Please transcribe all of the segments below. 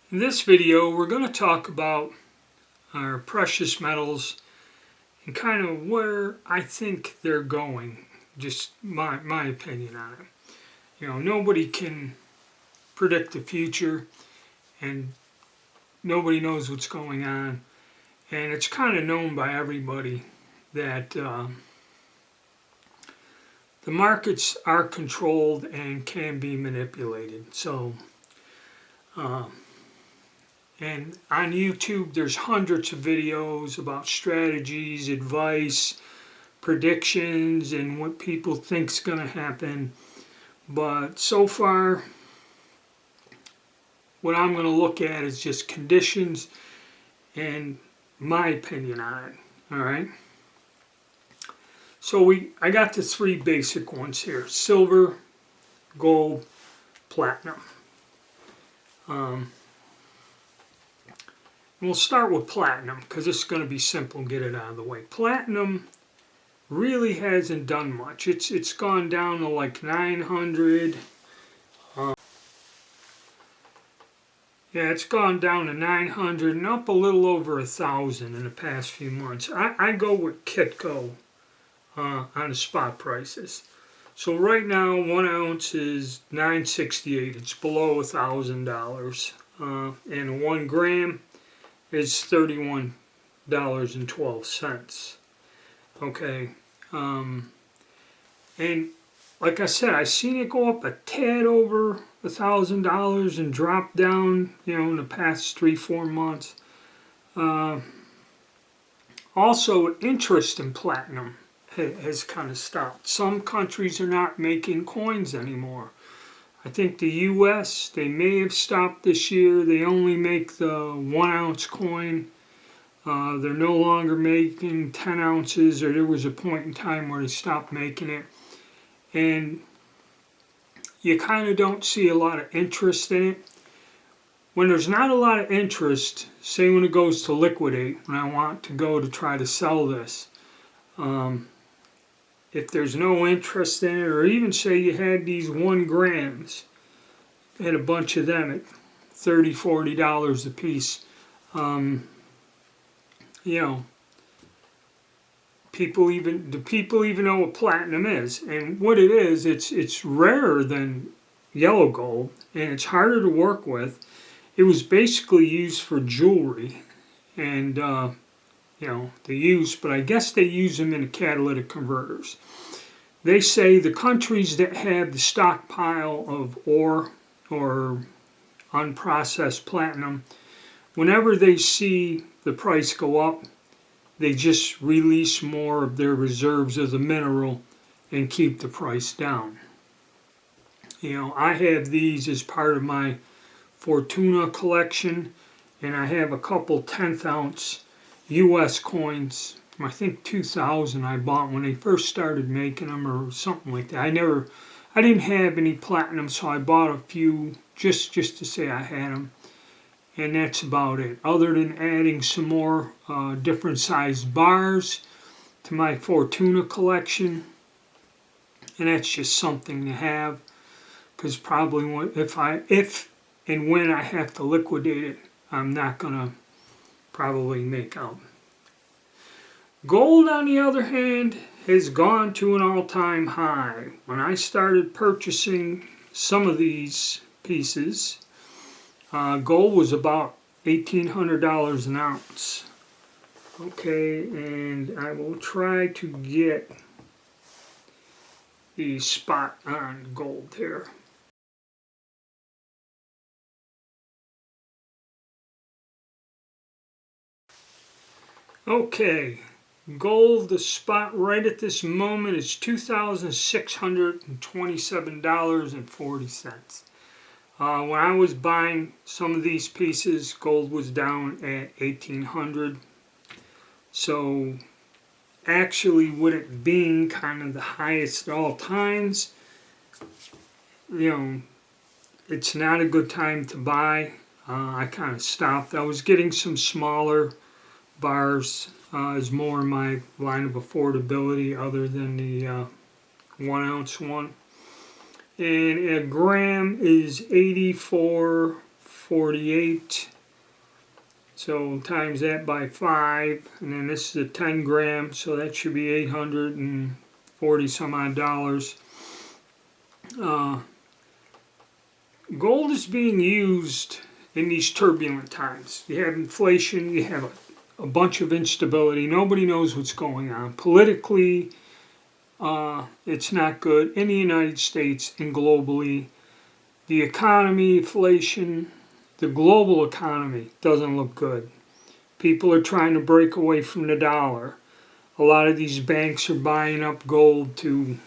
In this video, we're going to talk about our precious metals and kind of where I think they're going. Just my opinion on it. You know, nobody can predict the future, and nobody knows what's going on. And it's kind of known by everybody that the markets are controlled and can be manipulated. So, and on YouTube, there's hundreds of videos about strategies, advice, predictions, and what people think's going to happen. But so far, what I'm going to look at is just conditions and my opinion on it. All right. So I got the three basic ones here: silver, gold, platinum. We'll start with platinum because it's going to be simple and get it out of the way. Platinum really hasn't done much. It's gone down to like 900. Yeah, it's gone down to 900 and up a little over 1,000 in the past few months. I go with Kitco on the spot prices. So right now, 1 ounce is $9.68. It's below $1,000, and 1 gram is $31.12. Okay, and like I said, I seen it go up a tad over $1,000 and drop down, in the past 3-4 months. Also, interest in platinum has kind of stopped. Some countries are not making coins anymore. I think the U.S., they may have stopped this year. They only make the 1 ounce coin. They're no longer making 10 ounces, or there was a point in time where they stopped making it. And you kind of don't see a lot of interest in it. When there's not a lot of interest, say when it goes to liquidate, when I want to go to try to sell this, if there's no interest in it, or even say you had these 1 grams, had a bunch of them at $30, $40 a piece, people even know what platinum is, and what it is. It's rarer than yellow gold, and it's harder to work with. It was basically used for jewelry, and the use, but I guess they use them in the catalytic converters. They say the countries that have the stockpile of ore or unprocessed platinum, whenever they see the price go up, they just release more of their reserves of the mineral and keep the price down. I have these as part of my Fortuna collection, and I have a couple 10th ounce U.S. coins. I think 2000 I bought when they first started making them, or something like that. I didn't have any platinum, so I bought a few just to say I had them. And that's about it, other than adding some more different sized bars to my Fortuna collection. And that's just something to have, because probably if and when I have to liquidate it, I'm not gonna probably make out. Gold, on the other hand, has gone to an all-time high. When I started purchasing some of these pieces, gold was about $1,800 an ounce. Okay, and I will try to get the spot on gold here. Okay, gold, the spot right at this moment is $2,627.40. When I was buying some of these pieces, gold was down at $1,800. So actually, with it being kind of the highest at all times, it's not a good time to buy. I kind of stopped. I was getting some smaller bars is more in my line of affordability, other than the 1 ounce one. And a gram is 84 48. So times that by 5, and then this is a 10 gram, so that should be $840 some odd dollars. Gold is being used in these turbulent times. You have inflation, you have a bunch of instability, nobody knows what's going on. Politically, it's not good in the United States and globally. The economy, inflation, the global economy doesn't look good. People are trying to break away from the dollar. A lot of these banks are buying up gold to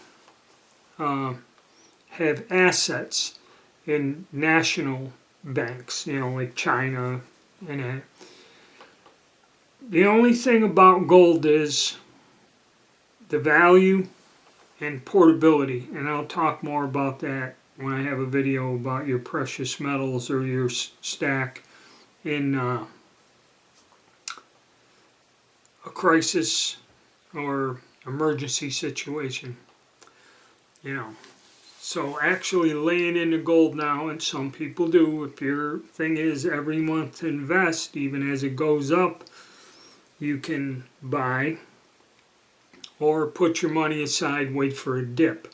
have assets in national banks, like China and that. The only thing about gold is the value and portability, and I'll talk more about that when I have a video about your precious metals or your stack in a crisis or emergency situation. So actually laying into gold now, and some people do, if your thing is every month to invest, even as it goes up, you can buy or put your money aside, wait for a dip.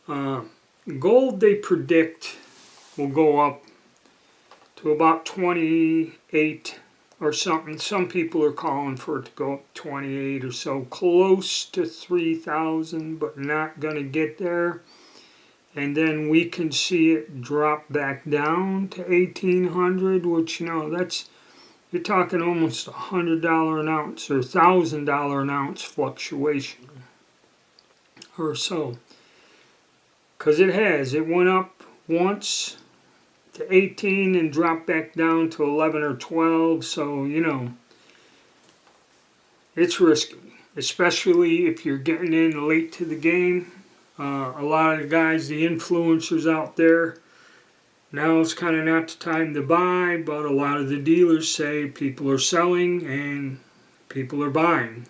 Gold, they predict, will go up to about 28 or something. Some people are calling for it to go up 28 or so, close to 3,000, but not going to get there. And then we can see it drop back down to 1,800, which, that's, you're talking almost $100 an ounce or $1,000 an ounce fluctuation or so. Because it went up once to 18 and dropped back down to 11 or 12, so it's risky, especially if you're getting in late to the game. A lot of the guys, the influencers out there, now it's kind of not the time to buy, but a lot of the dealers say people are selling and people are buying.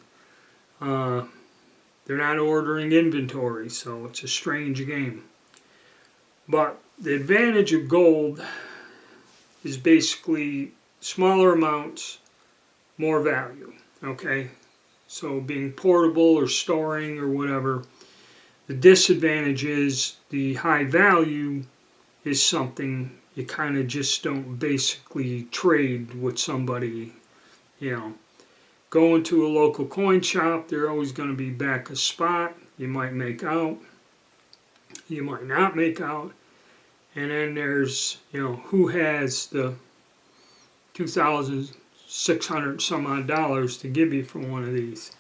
They're not ordering inventory, so it's a strange game. But the advantage of gold is basically smaller amounts, more value, okay? So being portable or storing or whatever. The disadvantage is the high value is something you kind of just don't basically trade with somebody, Go into a local coin shop, they're always going to be back a spot. You might make out, you might not make out. And then there's, who has the $2,600 some odd dollars to give you for one of these.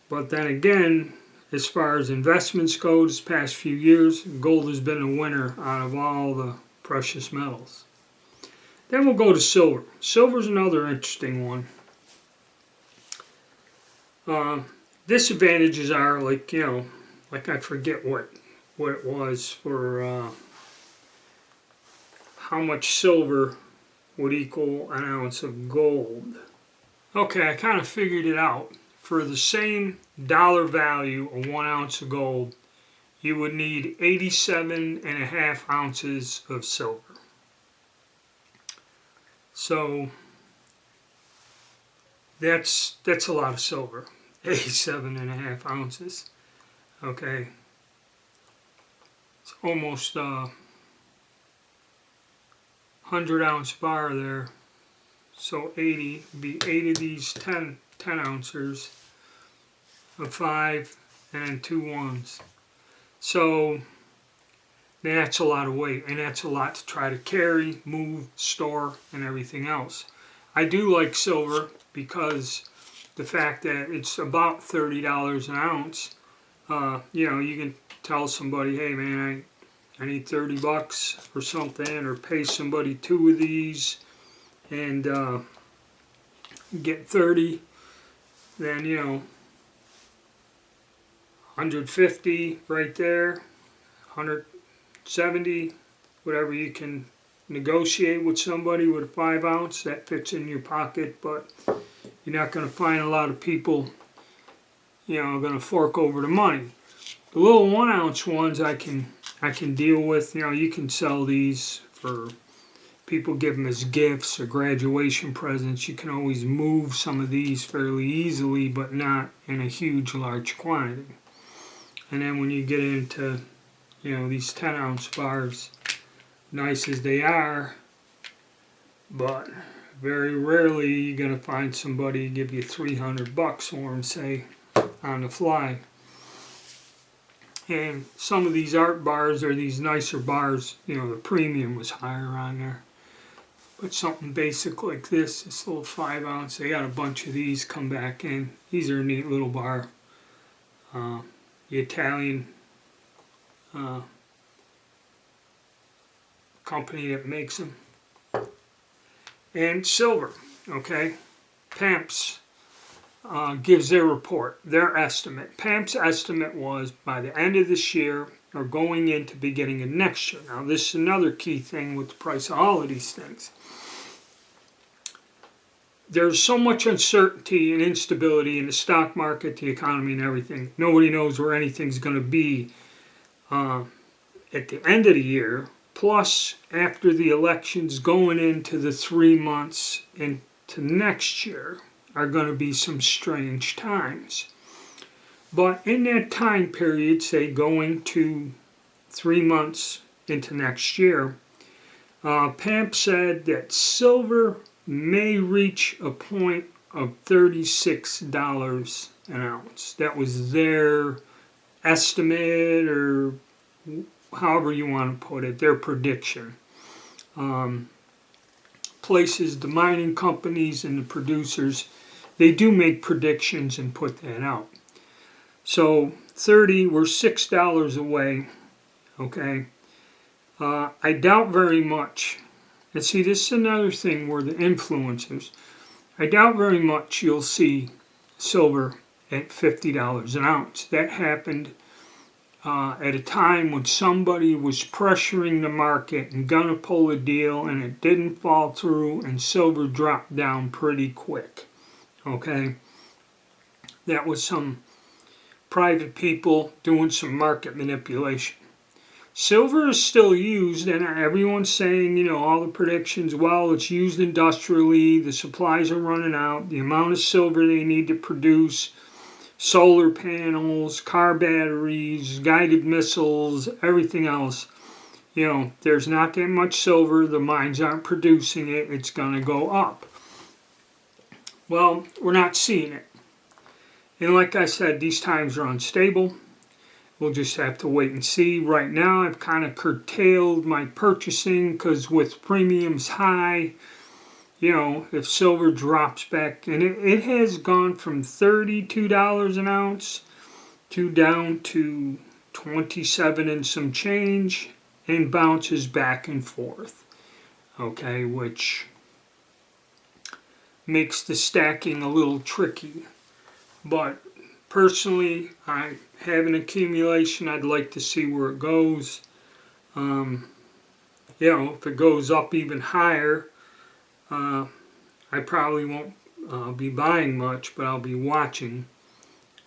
But then again, as far as investments go, this past few years, gold has been a winner out of all the precious metals. Then we'll go to silver. Silver's another interesting one. Disadvantages are like I forget what it was for how much silver would equal an ounce of gold. Okay, I kind of figured it out. For the same dollar value of 1 ounce of gold, you would need 87.5 ounces of silver. So that's a lot of silver, 87.5 ounces. Okay, it's almost 100-ounce bar there. So 80 would be 8 of these 10 ounces of 5 and 2 1s. So that's a lot of weight, and that's a lot to try to carry, move, store, and everything else. I do like silver because the fact that it's about $30 an ounce. You can tell somebody, hey man, I need $30 or something, or pay somebody 2 of these and get 30. Then 150 right there, 170, whatever you can negotiate with somebody with a 5 ounce, that fits in your pocket, but you're not going to find a lot of people going to fork over the money. The little 1 ounce ones I can deal with. You can sell these for people give them as gifts or graduation presents. You can always move some of these fairly easily, but not in a huge, large quantity. And then when you get into, these 10-ounce bars, nice as they are, but very rarely you're going to find somebody give you $300 for them, say, on the fly. And some of these art bars are these nicer bars, the premium was higher on there. But something basic like this little 5-ounce, they got a bunch of these come back in. These are a neat little bar. The Italian company that makes them. And silver, okay? PAMPS gives their report, their estimate. PAMP's estimate was by the end of this year or going into beginning of next year. Now this is another key thing with the price of all of these things. There's so much uncertainty and instability in the stock market, the economy, and everything. Nobody knows where anything's going to be at the end of the year. Plus, after the elections going into the 3 months into next year are going to be some strange times. But in that time period, say going to 3 months into next year, PAMP said that silver may reach a point of $36 an ounce. That was their estimate, or however you want to put it, their prediction. Places, the mining companies and the producers, they do make predictions and put that out. So 30, we're $6 away, okay? I doubt very much. And see, this is another thing where the influencers, I doubt very much you'll see silver at $50 an ounce. That happened at a time when somebody was pressuring the market and gonna pull a deal, and it didn't fall through, and silver dropped down pretty quick. Okay? That was some private people doing some market manipulation. Silver is still used, and everyone's saying, all the predictions, well, it's used industrially, the supplies are running out, the amount of silver they need to produce solar panels, car batteries, guided missiles, everything else. There's not that much silver, the mines aren't producing it, it's going to go up. Well, we're not seeing it. And like I said, these times are unstable. We'll just have to wait and see. Right now, I've kind of curtailed my purchasing because with premiums high, if silver drops back, and it has gone from $32 an ounce to down to 27 and some change, and bounces back and forth, okay, which makes the stacking a little tricky. But personally, I have an accumulation. I'd like to see where it goes. If it goes up even higher, I probably won't be buying much, but I'll be watching.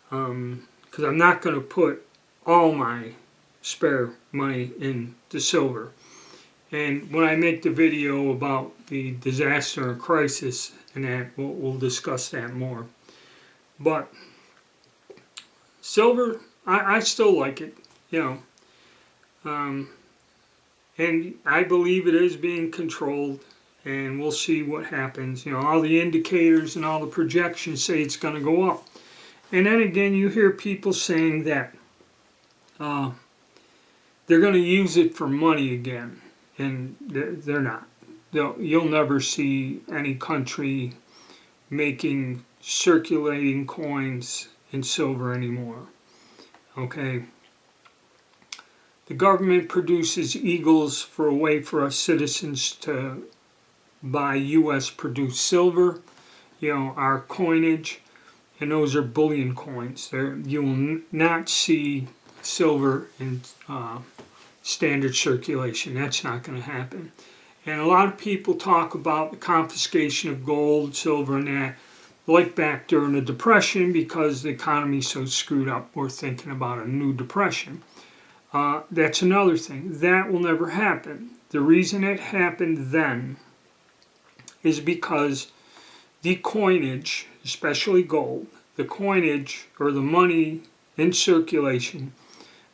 Because I'm not going to put all my spare money into silver. And when I make the video about the disaster and crisis and that, we'll discuss that more. But silver, I still like it, and I believe it is being controlled, and we'll see what happens. All the indicators and all the projections say it's going to go up. And then again, you hear people saying that they're going to use it for money again, and they're not. You'll never see any country making circulating coins in silver anymore. Okay. The government produces eagles for a way for us citizens to buy U.S. produced silver, our coinage, and those are bullion coins. You will not see silver in standard circulation. That's not going to happen. And a lot of people talk about the confiscation of gold, silver, and that, like back during the Depression, because the economy's so screwed up, we're thinking about a new depression. That's another thing. That will never happen. the reason it happened then is because the coinage, especially gold, the coinage or the money in circulation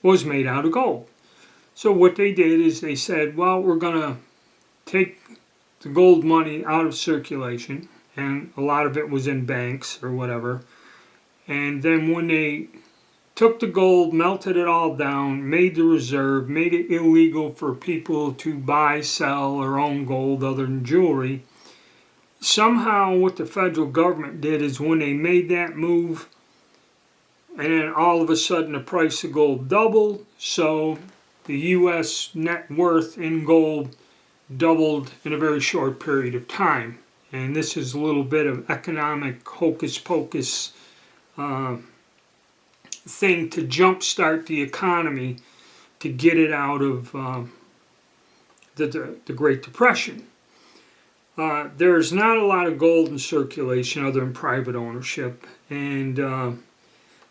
was made out of gold. So what they did is they said, well, we're going to take the gold money out of circulation, and a lot of it was in banks or whatever. And then when they took the gold, melted it all down, made the reserve, made it illegal for people to buy, sell, or own gold other than jewelry, somehow what the federal government did is when they made that move, and then all of a sudden the price of gold doubled, so the U.S. net worth in gold doubled in a very short period of time. And this is a little bit of economic hocus pocus thing to jumpstart the economy to get it out of the Great Depression. There's not a lot of gold in circulation other than private ownership, and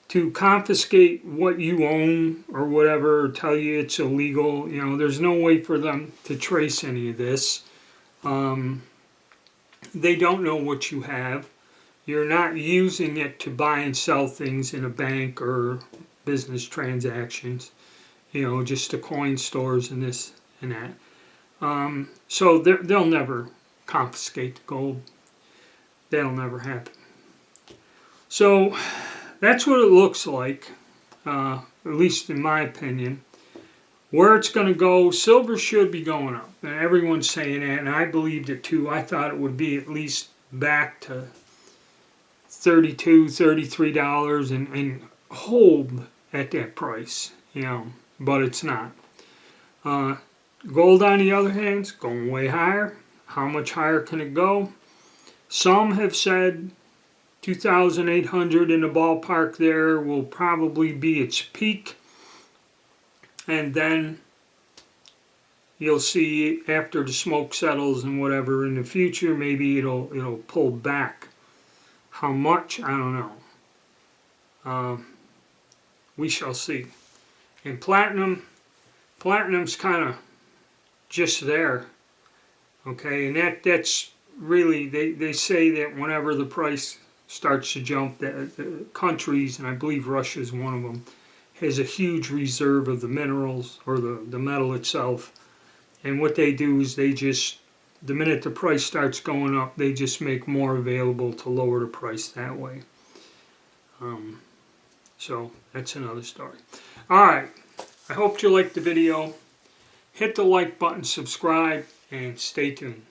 to confiscate what you own or whatever, or tell you it's illegal, there's no way for them to trace any of this. They don't know what you have. You're not using it to buy and sell things in a bank or business transactions, just to coin stores and this and that. So they'll never confiscate the gold. That'll never happen. So that's what it looks like, at least in my opinion. Where it's going to go, silver should be going up. And everyone's saying that, and I believed it too. I thought it would be at least back to $32, $33 and hold at that price, but it's not. Gold, on the other hand, is going way higher. How much higher can it go? Some have said 2,800 in the ballpark there will probably be its peak, and then you'll see after the smoke settles and whatever in the future, maybe it'll pull back. How much? I don't know. We shall see. And platinum's kind of just there. Okay, and that's really, they say that whenever the price starts to jump, that the countries, and I believe Russia is one of them, has a huge reserve of the minerals or the metal itself. And what they do is they just, the minute the price starts going up, they just make more available to lower the price that way. So that's another story. Alright, I hope you liked the video. Hit the like button, subscribe, and stay tuned.